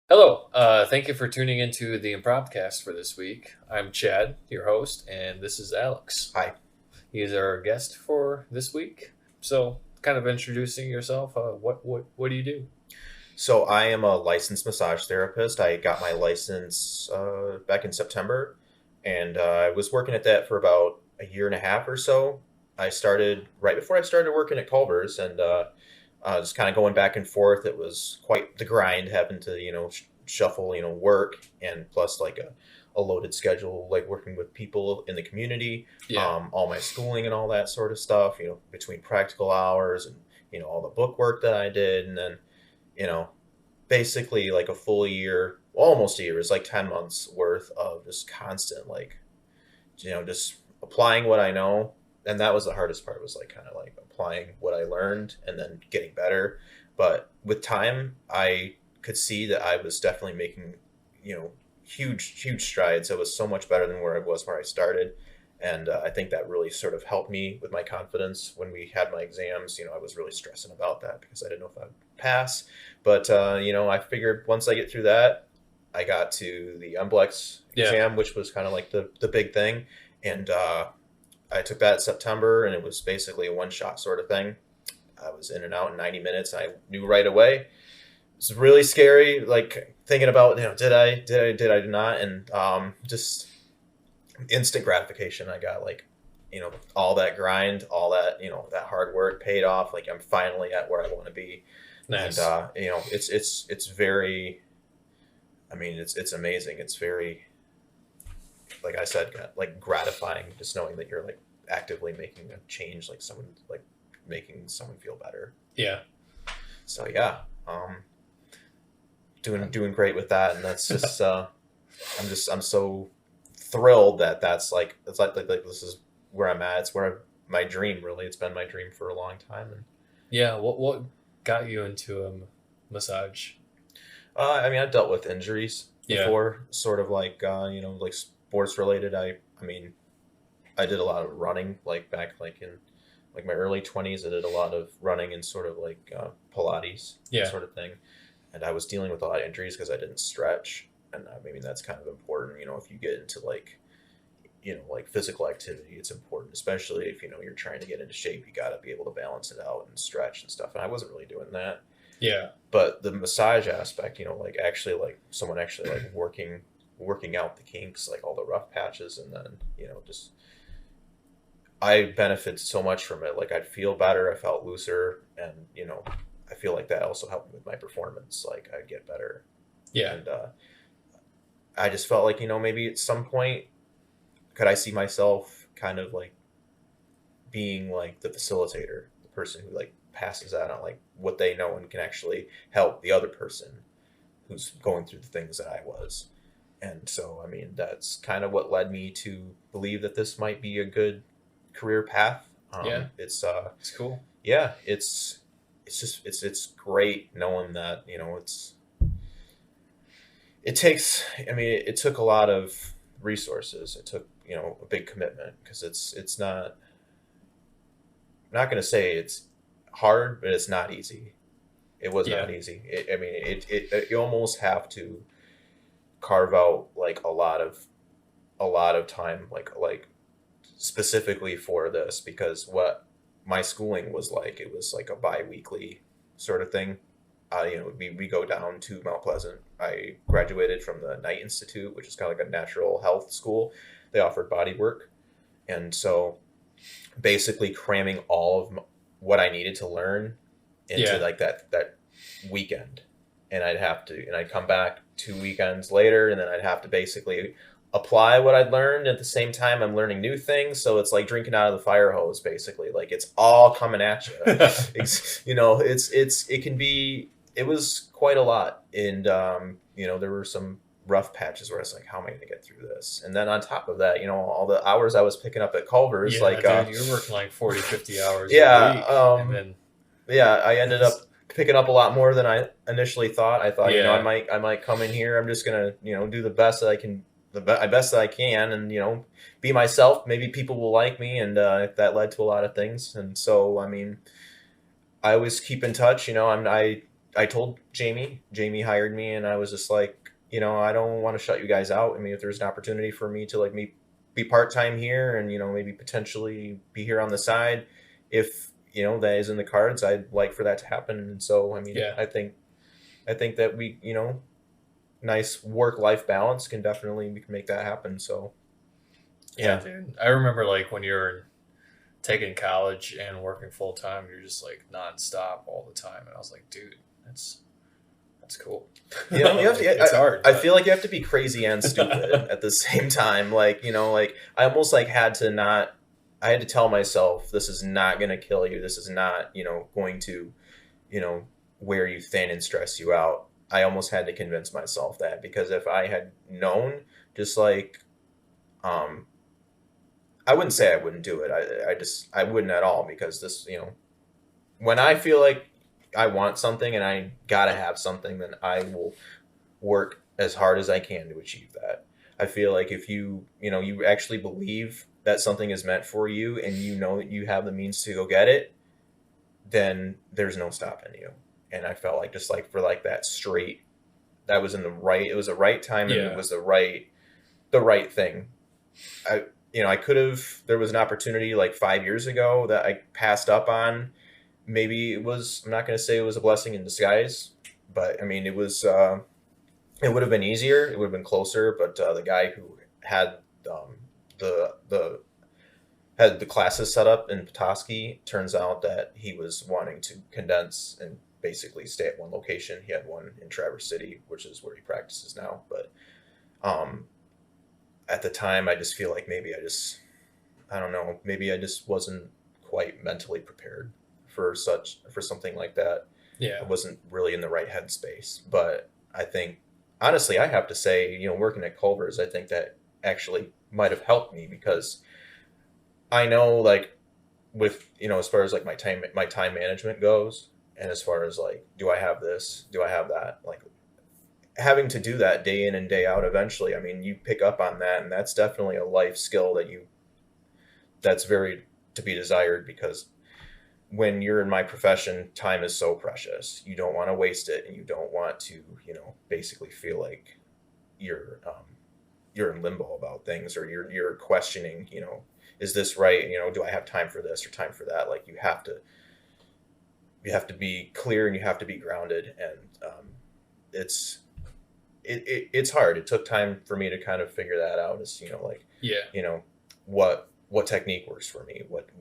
Hello. Thank you for tuning into the ImpromptCast for this week. I'm Chad, your host, and this is Alex. Hi. He is our guest for this week. So, kind of introducing yourself. What do you do? So I am a licensed massage therapist. I got my license back in September, and I was working at that for about a year and a half or so. I started right before I started working at Culver's, and just kind of going back and forth. It was quite the grind, having to shuffle work and plus like a loaded schedule, like working with people in the community, Yeah. all my schooling and all that sort of stuff. Between practical hours and all the book work that I did, and then you know, basically like a full year, almost a year, is like 10 months worth of just constant, like, just applying what I know. And that was the hardest part, was like kind of like applying what I learned and then getting better. But with time, I could see that I was definitely making, huge strides. It was so much better than where I started. And I think that really sort of helped me with my confidence when we had my exams. I was really stressing about that because I didn't know if I'd pass. But, I figured once I get through that, I got to the MBLEX Yeah. exam, which was kind of like the big thing. And I took that in September, and it was basically a one-shot sort of thing. I was in and out in 90 minutes. And I knew right away. It was really scary, like thinking about, did I not? And just instant gratification. I got like, all that grind, all that, that hard work paid off. Like I'm finally at where I want to be. And, Nice. it's very, I mean, it's amazing. It's very, like I said, like gratifying just knowing that you're like actively making a change, like someone, like making someone feel better. Yeah. So yeah, doing great with that. And that's just, I'm so thrilled that that's like this is where I'm at. It's where my dream, really. It's been my dream for a long time. And Yeah. What got you into massage? I mean, I dealt with injuries Yeah. before, sort of like like sports related. I mean, I did a lot of running, like back like in like my early 20s. I did a lot of running and sort of like Pilates Yeah. sort of thing, and I was dealing with a lot of injuries because I didn't stretch. And I mean, that's kind of important. If you get into like like physical activity, it's important, especially if you're trying to get into shape. You got to be able to balance it out and stretch and stuff. And I wasn't really doing that. Yeah. But the massage aspect, like actually like someone actually like working out the kinks, like all the rough patches, and then just I benefited so much from it. Like I'd feel better, I felt looser, and I feel like that also helped me with my performance. Like I'd get better. Yeah. And I just felt like maybe at some point could I see myself kind of like being like the facilitator, the person who like passes that on like what they know and can actually help the other person who's going through the things that I was. And so, I mean, that's kind of what led me to believe that this might be a good career path. Yeah. It's It's cool. yeah, it's just it's great knowing that it takes. I mean, it took a lot of resources. It took a big commitment, because it's not. I'm not going to say it's hard, but it's not easy. It was Yeah. not easy. I mean, you almost have to carve out like a lot of time, like specifically for this, because what my schooling was like, it was like a bi-weekly sort of thing. We go down to Mount Pleasant. I graduated from the Knight Institute, which is kind of like a natural health school. They offered body work, and so basically cramming all of what I needed to learn into Yeah. like that weekend. And I'd come back 2 weekends later, and then I'd have to basically apply what I'd learned. At the same time, I'm learning new things, so it's like drinking out of the fire hose, basically. Like it's all coming at you. It can be. It was quite a lot, and there were some rough patches where I was like, how am I going to get through this? And then on top of that, all the hours I was picking up at Culver's, Yeah, like dude, you're working like 40, 50 hours a yeah, week, and then yeah, I ended it's up picking up a lot more than I initially thought. I thought, yeah. I might come in here. I'm just gonna, do the best that I can, best that I can, and be myself. Maybe people will like me, and that led to a lot of things. And so, I mean, I always keep in touch. I I told Jamie hired me, and I was just like, I don't want to shut you guys out. I mean, if there's an opportunity for me to like me be part-time here and, maybe potentially be here on the side, if, that is in the cards, I'd like for that to happen. And so, I mean, Yeah. I think that we, nice work-life balance we can make that happen. So, Yeah, yeah. dude. I remember like when you were taking college and working full time, you're just like nonstop all the time. And I was like, dude, that's cool. You have Like, to. it's hard, I but feel like you have to be crazy and stupid at the same time. Like, like I almost like had to not. I had to tell myself this is not going to kill you. This is not, going to, you know, wear you thin and stress you out. I almost had to convince myself that, because if I had known, just like, um, I wouldn't say I wouldn't do it. I wouldn't at all, because this, when I feel like I want something and I gotta have something, then I will work as hard as I can to achieve that. I feel like if you actually believe that something is meant for you, and you know that you have the means to go get it, then there's no stopping you. And I felt like, just like for like that straight, that was it was the right time, and it yeah, was the right thing. I could have, there was an opportunity like 5 years ago that I passed up on. Maybe I'm not going to say it was a blessing in disguise, but I mean, it would have been easier. It would have been closer. But the guy who had the had the classes set up in Petoskey, turns out that he was wanting to condense and basically stay at one location. He had one in Traverse City, which is where he practices now. But um, at the time, I just feel like I don't know, maybe I just wasn't quite mentally prepared for something like that. I yeah, wasn't really in the right headspace. But I think, honestly, I have to say, working at Culver's, I think that actually might have helped me, because I know, like, with, as far as like my time management goes, and as far as like, do I have this, do I have that, like, having to do that day in and day out, eventually, I mean, you pick up on that, and that's definitely a life skill that's very to be desired, because when you're in my profession, time is so precious. You don't want to waste it, and you don't want to, basically feel like you're you're in limbo about things, or you're questioning, is this right? Do I have time for this or time for that? Like, you have to be clear, and you have to be grounded, and it's it's hard. It took time for me to kind of figure that out. As like, yeah, you know what technique works for me, what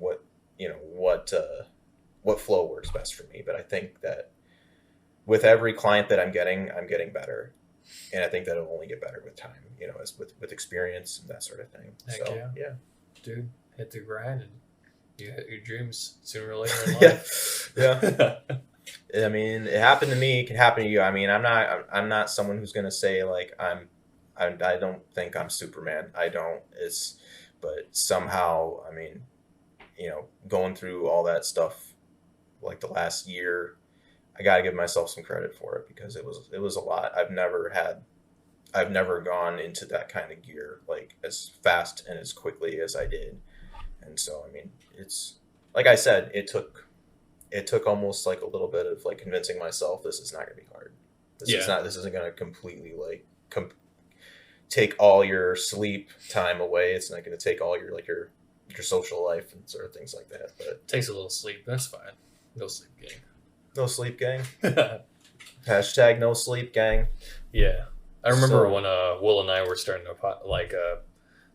flow works best for me. But I think that with every client that I'm getting better, and I think that it'll only get better with time, as with experience and that sort of thing. heck So yeah, yeah. dude, hit the grind and you hit your dreams sooner or later in Yeah, life. yeah. I mean, it happened to me. It can happen to you. I mean, I'm not someone who's gonna say like I don't think I'm Superman. I don't. But somehow, I mean, going through all that stuff like the last year, I got to give myself some credit for it, because it was a lot. I've never gone into that kind of gear like as fast and as quickly as I did. And so, I mean, it's like I said, it took almost like a little bit of like convincing myself this is not going to be hard. Yeah, This isn't going to completely like take all your sleep time away. It's not going to take all your social life and sort of things like that. But takes a little sleep. That's fine. No sleep no sleep, gang. gang. Hashtag no sleep, gang. Yeah, I remember So when Will and I were starting to like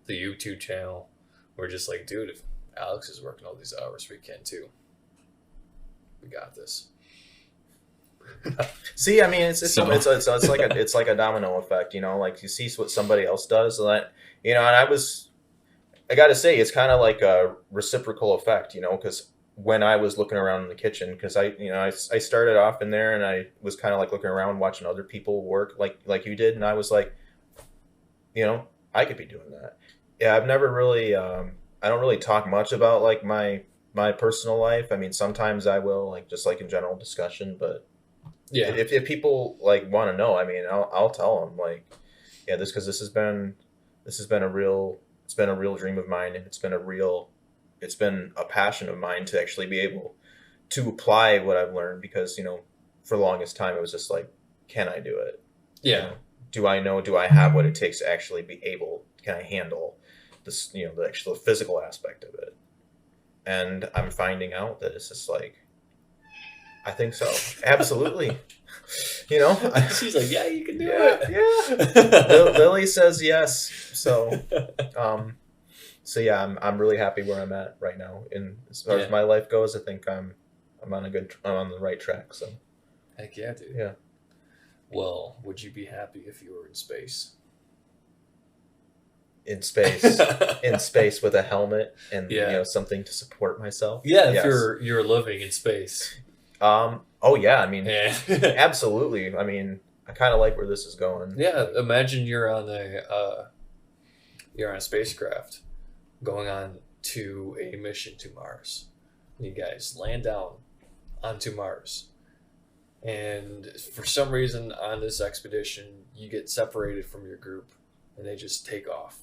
the YouTube channel. We're just like, dude, if Alex is working all these hours, we can too. We got this. see, I mean, it's So like a domino effect. Like, you see what somebody else does, and that, and I got to say, it's kind of like a reciprocal effect. Because when I was looking around in the kitchen, because I started off in there, and I was kind of like looking around, watching other people work like you did, and I was like, I could be doing that. Yeah, I've never really, I don't really talk much about like my personal life. I mean, sometimes I will, like, just like in general discussion, but yeah, if people like want to know, I mean, I'll tell them, like, yeah, because this has been a real dream of mine, and it's been a passion of mine to actually be able to apply what I've learned, because for the longest time, it was just like, can I do it? Yeah. Do I have what it takes to actually be able, can I handle this, the actual physical aspect of it? And I'm finding out that it's just like, I think so. Absolutely. She's like, yeah, you can do it. Yeah. Lily says yes. So, I'm really happy where I'm at right now. And as far as my life goes, I think I'm on the right track. So, heck yeah, dude. Yeah. Well, would you be happy if you were in space? In space with a helmet and something to support myself. Yeah, if you're living in space. Oh yeah, I mean, absolutely. I mean, I kind of like where this is going. Yeah, imagine you're on a spacecraft going on to a mission to Mars. You guys land down onto Mars. And for some reason on this expedition, you get separated from your group and they just take off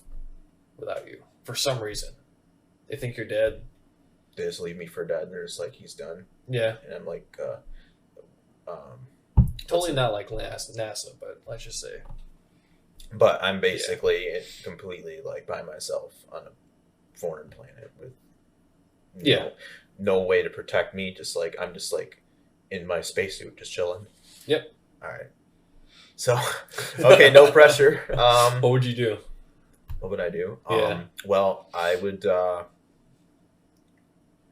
without you. For some reason. They think you're dead. They just leave me for dead. They're just like, he's done. Yeah. And I'm like, totally not like NASA, but let's just say. But I'm basically completely like by myself on a foreign planet with no way to protect me. Just like, I'm just like in my spacesuit, just chilling. Yep. All right. So, okay, no pressure. What would you do? What would I do? Yeah. Well, I would,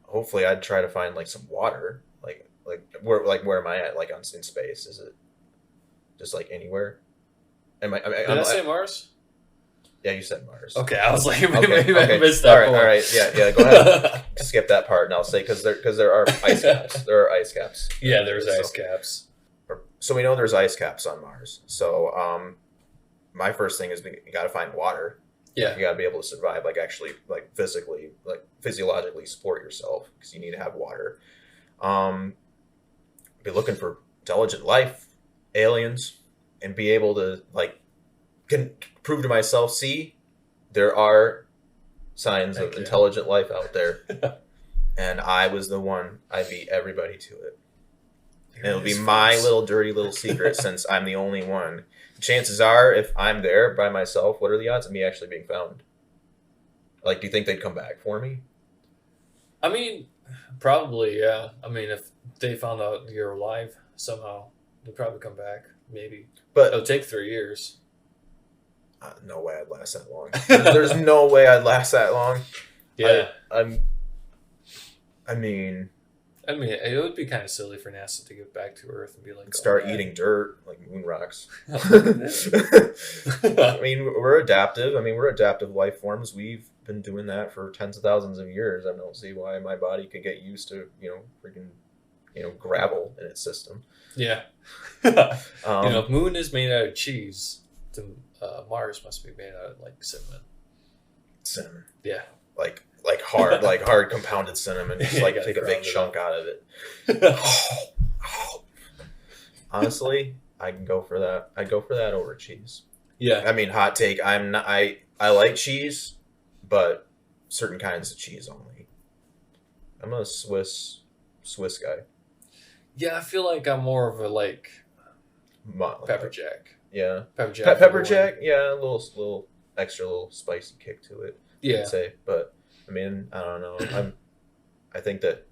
hopefully I'd try to find like some water. Where am I at? Like in space? Is it just like anywhere? Did I say Mars? Yeah, you said Mars. Okay, I was like, maybe okay. I missed that. All right. Yeah. Go ahead. Skip that part, and I'll say because there are ice caps. There are ice caps. Yeah, there's ice caps. So we know there's ice caps on Mars. So my first thing is you got to find water. Yeah, you got to be able to survive, like actually, like physically, like physiologically support yourself because you need to have water. Be looking for intelligent life, aliens, and be able to can prove to myself, see, there are signs of intelligent life out there. And I was the one. I beat everybody to it. And it'll be my little dirty little secret since I'm the only one. Chances are, if I'm there by myself, what are the odds of me actually being found? Like, do you think they'd come back for me? I mean, probably, yeah. I mean, if they found out you're alive somehow, they'd probably come back, maybe. But it'll take 3 years. No way I'd last that long. There's no way I'd last that long. Yeah. I mean, it would be kind of silly for NASA to get back to Earth and be like, start eating dirt like moon rocks. I mean, we're adaptive. I mean, we're adaptive life forms. We've been doing that for tens of thousands of years. I don't see why my body could get used to, freaking, gravel in its system. Yeah. If moon is made out of cheese, then Mars must be made out of like cinnamon. Cinnamon. Yeah. Like hard compounded cinnamon. Just take a big chunk out of it. Honestly, I can go for that. I'd go for that over cheese. Yeah. I mean, hot take. I like cheese, but certain kinds of cheese only. I'm a Swiss guy. Yeah, I feel like I'm more of a pepper jack. Yeah. Pepper jack. Pepper jack. Yeah, a little extra little spicy kick to it. Yeah. I'd say, but I mean, I don't know. I think that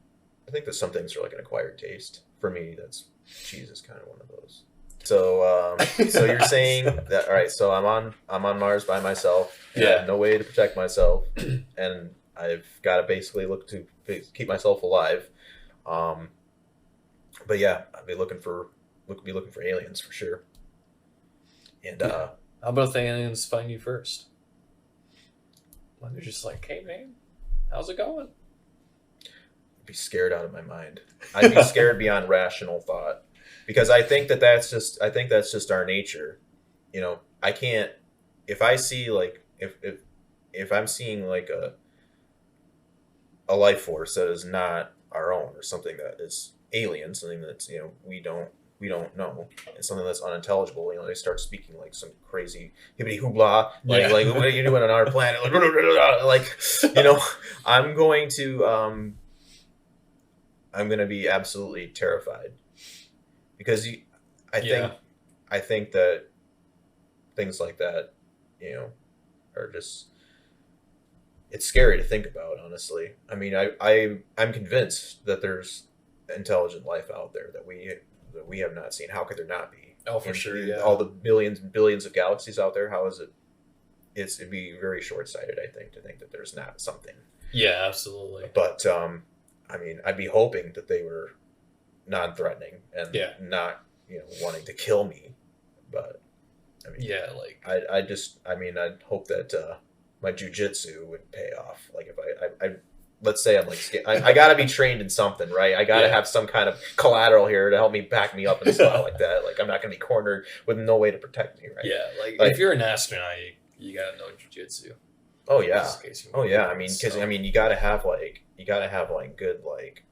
some things are like an acquired taste. For me, cheese is kind of one of those. So, so you're saying that, all right? So I'm on Mars by myself. Yeah. I have no way to protect myself, and I've got to basically look to keep myself alive. But yeah, I'd be looking for aliens for sure. And how about if the aliens find you first? When they're just like, "Hey man, how's it going?" I'd be scared out of my mind. I'd be scared beyond rational thought. Because I think that's just our nature. I can't, if I see if I'm seeing like a life force that is not our own, or something that is alien, something that's, we don't know, and something that's unintelligible, they start speaking like some crazy hibbity hoopla, like what are you doing on our planet? I'm going to be absolutely terrified. because I think that things like that, are just, it's scary to think about, honestly. I mean, I'm convinced that there's intelligent life out there that we have not seen. How could there not be? Oh, for sure, yeah. All the millions and billions of galaxies out there, how is it? It'd be very short-sighted, I think, to think that there's not something. Yeah, absolutely. But, I mean, I'd be hoping that they were non-threatening and not, wanting to kill me. But, I mean, yeah, like... I'd hope that my jujitsu would pay off. Like, if I let's say I'm like, I gotta be trained in something, right? I gotta have some kind of collateral here to help me back me up and stuff like that. Like, I'm not gonna be cornered with no way to protect me, right? Yeah, like if you're an astronaut, you gotta know jujitsu. Oh yeah, I mean, because you gotta have good like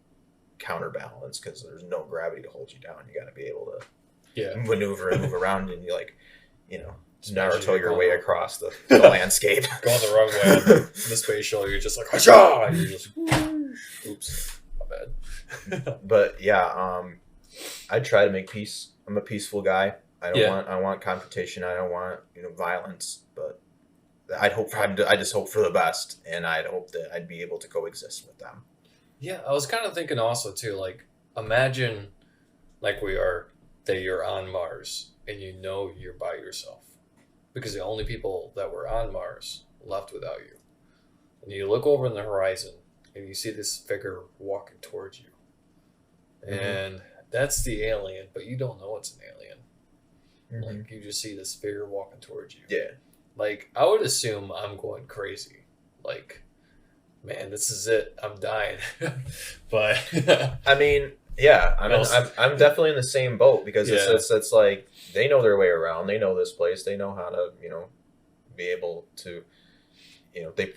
counterbalance, because there's no gravity to hold you down. You gotta be able to maneuver and move around, and Naruto your way across the landscape. Go on the wrong way on the space shuttle, you're just like, Hasha! And you're just, oops, my bad. But yeah, I try to make peace. I'm a peaceful guy. I want confrontation. I don't want violence. But I just hope for the best, and I'd hope that I'd be able to coexist with them. Yeah, I was kind of thinking also too, like, imagine like that you're on Mars and you're by yourself. Because the only people that were on Mars left without you. And you look over on the horizon and you see this figure walking towards you. Mm-hmm. And that's the alien, but you don't know it's an alien. Mm-hmm. Like, you just see this figure walking towards you. Yeah. Like, I would assume I'm going crazy. Like, man, this is it. I'm dying. But I mean, yeah, I'm definitely in the same boat, because it's like, they know their way around. They know this place. They know how to, be able to,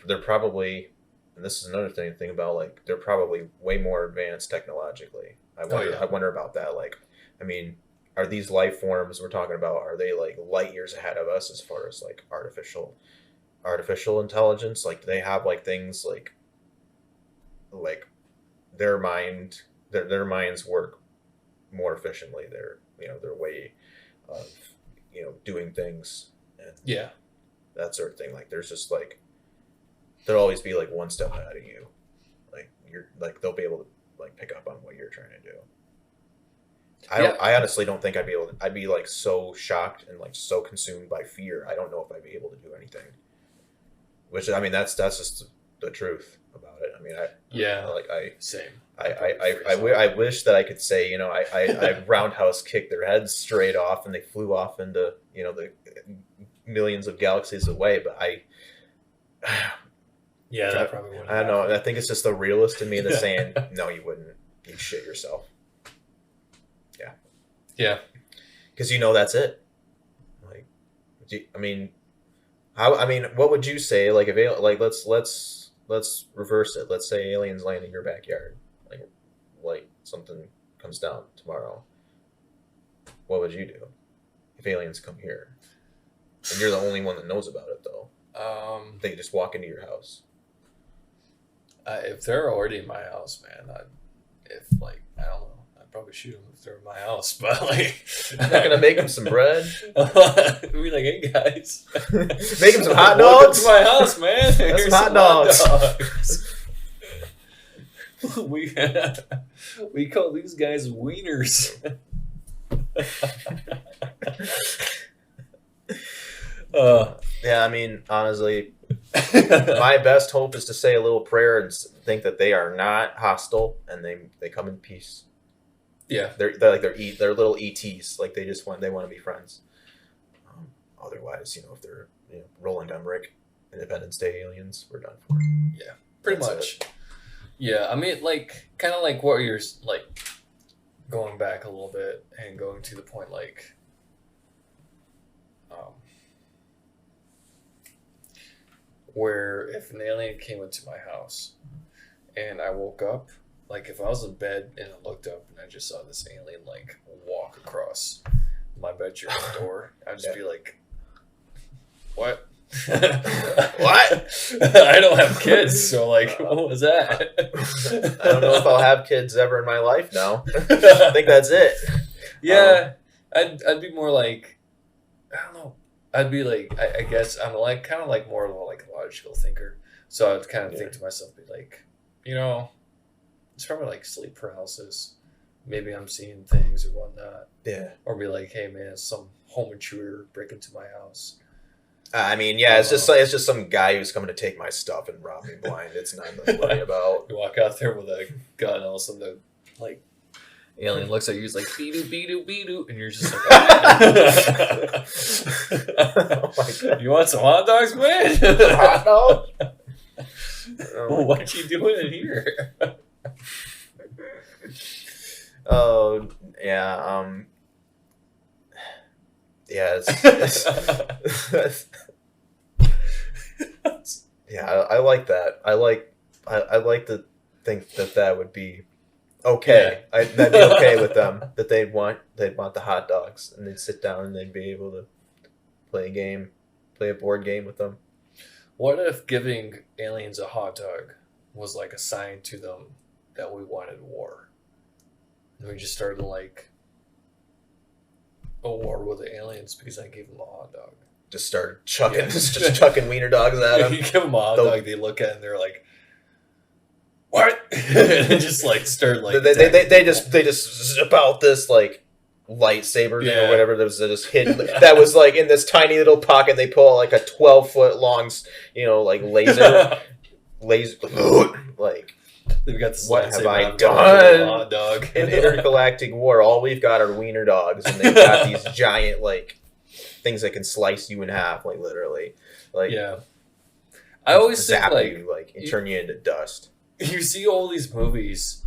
they're probably, and this is another thing about, like, they're probably way more advanced technologically. I wonder about that. Like, I mean, are these life forms we're talking about, are they like light years ahead of us as far as like artificial intelligence? Like, do they have like things like their minds work more efficiently? Their way of doing things and that sort of thing. Like, there's just like, there'll always be like one step ahead of you. Like, you're like, they'll be able to like pick up on what you're trying to do. I honestly don't think I'd be like so shocked and like so consumed by fear. I don't know if I'd be able to do anything. Which, I mean, that's just the truth about it. I mean, same. I wish that I could say, I roundhouse kicked their heads straight off and they flew off into, the millions of galaxies away. But that probably wouldn't. I don't know. I think it's just the realist in me that's saying, no, you wouldn't. You'd shit yourself. Yeah. Yeah. Because that's it. Like, what would you say? Like, if let's reverse it. Let's say aliens land in your backyard. Like something comes down tomorrow. What would you do if aliens come here? And you're the only one that knows about it, though. They just walk into your house. If they're already in my house, man, I don't know. I'd probably shoot them if they're in my house. But like, you're not gonna make them some bread. Be like, hey guys, make them some hot dogs. Welcome to my house, man. Here's some hot dogs. We call these guys wieners. Yeah, I mean, honestly, my best hope is to say a little prayer and think that they are not hostile and they come in peace. Yeah, they're little ETs. Like, they want to be friends. Otherwise, if they're Roland Emmerich, Independence Day aliens, we're done for. Yeah, pretty much. Yeah, I mean, like, kind of like what you're, like, going back a little bit and going to the point, like, where if an alien came into my house and I woke up, like, if I was in bed and I looked up and I just saw this alien, like, walk across my bedroom door, I'd just be like, what? What? I don't have kids, so like, what was that? I don't know if I'll have kids ever in my life now. I think that's it. Yeah, I'd be more like, I don't know. I'd be like, I guess I'm like kind of like more of a like logical thinker. So I'd kind of think to myself, be like, it's probably like sleep paralysis. Maybe I'm seeing things or whatnot. Yeah. Or be like, hey man, some home intruder break into my house. I mean, yeah, it's just some guy who's coming to take my stuff and rob me blind. It's nothing to worry about. You walk out there with a gun, and all of a sudden the like alien looks at you, he's like beedoo beedoo beedoo, and you're just like, oh my God. You want some hot dogs, man? Hot dog? Well, what you doing in here? Oh yeah, yeah, yeah. I like that. I like to think that would be okay. Yeah. That'd be okay with them. That they'd want the hot dogs, and they'd sit down and they'd be able to play a board game with them. What if giving aliens a hot dog was like a sign to them that we wanted war? And we just started like a war with the aliens because I gave them a hot dog. Just started chucking, just chucking wiener dogs at them. You give them a hot dog, they look at it and they're like, "What?" And they just like start like they just zip out this like lightsaber thing or whatever that was just hidden. That was like in this tiny little pocket. They pull like a 12-foot long, like laser, like. They've got this. What have I done? Hot dog. In intergalactic war, all we've got are wiener dogs, and they've got these giant like things that can slice you in half, like literally. Like yeah, I always think like and turn you into dust. You see all these movies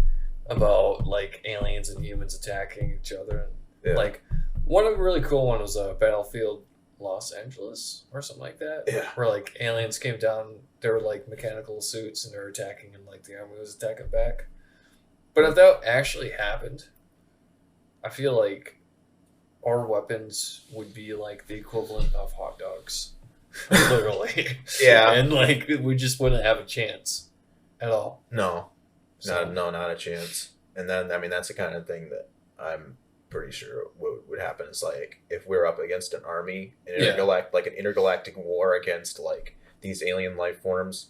about like aliens and humans attacking each other, and like one of the really cool one was Battlefield Los Angeles or something like that. Yeah, where like aliens came down. They were like mechanical suits and they were attacking, and like the army was attacking back. But if that actually happened, I feel like our weapons would be like the equivalent of hot dogs, literally. Yeah, and like we just wouldn't have a chance at all. No, not a chance. And then I mean that's the kind of thing that I'm pretty sure would happen. Is like if we're up against an army, an intergalactic war against like these alien life forms,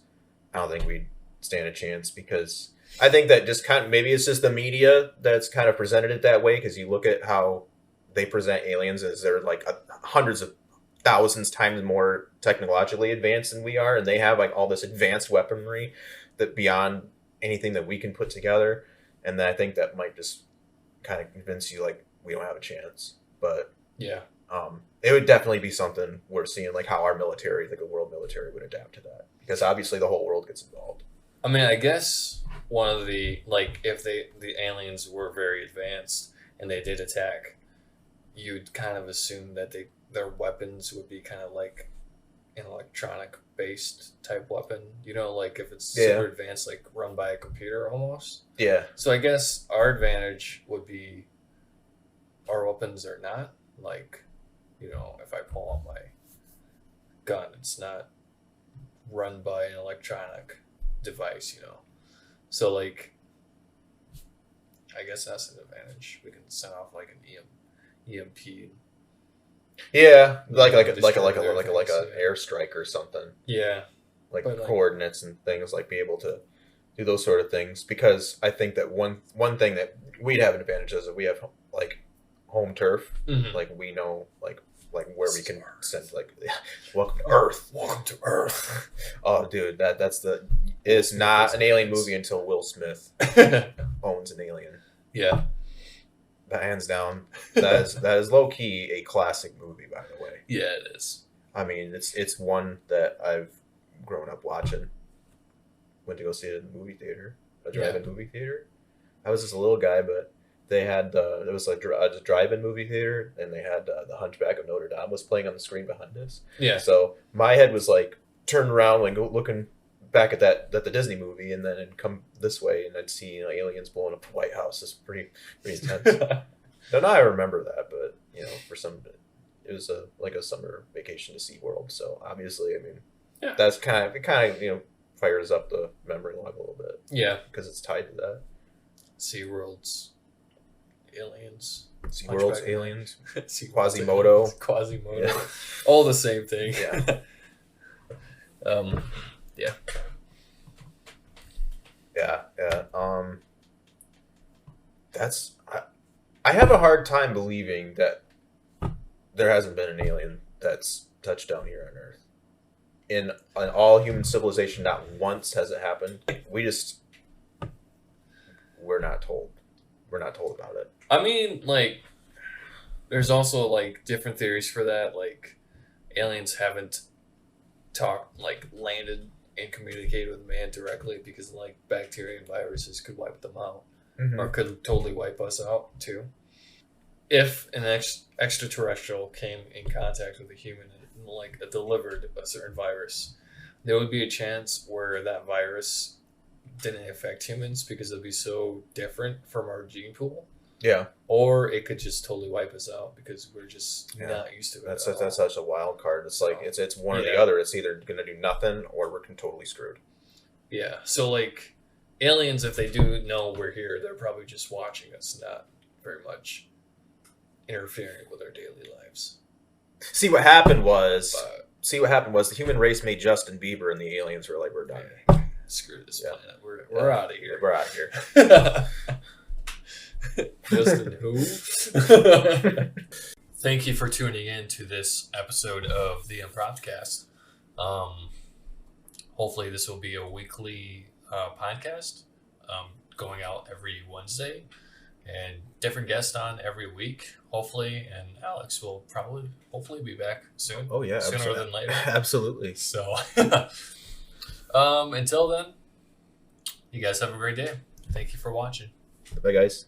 I don't think we'd stand a chance, because I think that just kind of maybe it's just the media that's kind of presented it that way, because you look at how they present aliens as they're like hundreds of thousands times more technologically advanced than we are, and they have like all this advanced weaponry that beyond anything that we can put together, and then I think that might just kind of convince you like we don't have a chance. But yeah. It would definitely be something we're seeing, like how our military, like the world military, would adapt to that, because obviously the whole world gets involved. I mean, I guess one of the like if the aliens were very advanced and they did attack, you'd kind of assume that their weapons would be kind of like an electronic based type weapon. Like if it's super advanced, like run by a computer almost. Yeah. So I guess our advantage would be our weapons are not like. If I pull out my gun, it's not run by an electronic device, So, like, I guess that's an advantage. We can send off like an EMP. Yeah, like a airstrike or something. Yeah, like coordinates and things, like be able to do those sort of things. Because I think that one thing that we'd have an advantage is that we have like home turf. Mm-hmm. Like we know like where we can send like welcome to Earth. Oh dude, it's not an alien movie until Will Smith owns an alien. Yeah, that hands down, that is low key a classic movie, by the way. Yeah, it is. I mean, it's one that I've grown up watching. Went to go see it in the movie theater, a drive-in movie theater. I was just a little guy, but they had there was a drive-in movie theater, and they had the Hunchback of Notre Dame was playing on the screen behind us. Yeah. So my head was like turned around, like looking back at the Disney movie, and then it'd come this way, and I'd see aliens blowing up the White House. It's pretty intense. So now I remember that, but for some, it was like a summer vacation to SeaWorld. So obviously, I mean, that's kind of fires up the memory log a little bit. Yeah, because it's tied to that. SeaWorld's aliens. SeaWorld's aliens. Quasimodo. Yeah. All the same thing. Yeah. Yeah. Yeah. That's I have a hard time believing that there hasn't been an alien that's touched down here on Earth. In all human civilization, not once has it happened. We're not told. We're not told about it. I mean, like, there's also like different theories for that. Like, aliens haven't landed and communicated with man directly because like bacteria and viruses could wipe them out, or could totally wipe us out too. If an extraterrestrial came in contact with a human and like delivered a certain virus, there would be a chance where that virus didn't affect humans because it'd be so different from our gene pool. Yeah. Or it could just totally wipe us out because we're just not used to it. That's such a wild card. It's like it's one or the other. It's either going to do nothing or we're totally screwed. Yeah. So like aliens, if they do know we're here, they're probably just watching us, not very much interfering with our daily lives. See what happened was the human race made Justin Bieber and the aliens were like, we're done. Screw this planet. We're out of here. We're out of here. Justin who? Thank you for tuning in to this episode of the ImpromptCast. Hopefully this will be a weekly podcast going out every Wednesday and different guests on every week, hopefully. And Alex will hopefully be back soon. Oh yeah, sooner than later. Absolutely. So until then, you guys have a great day. Thank you for watching. Bye guys.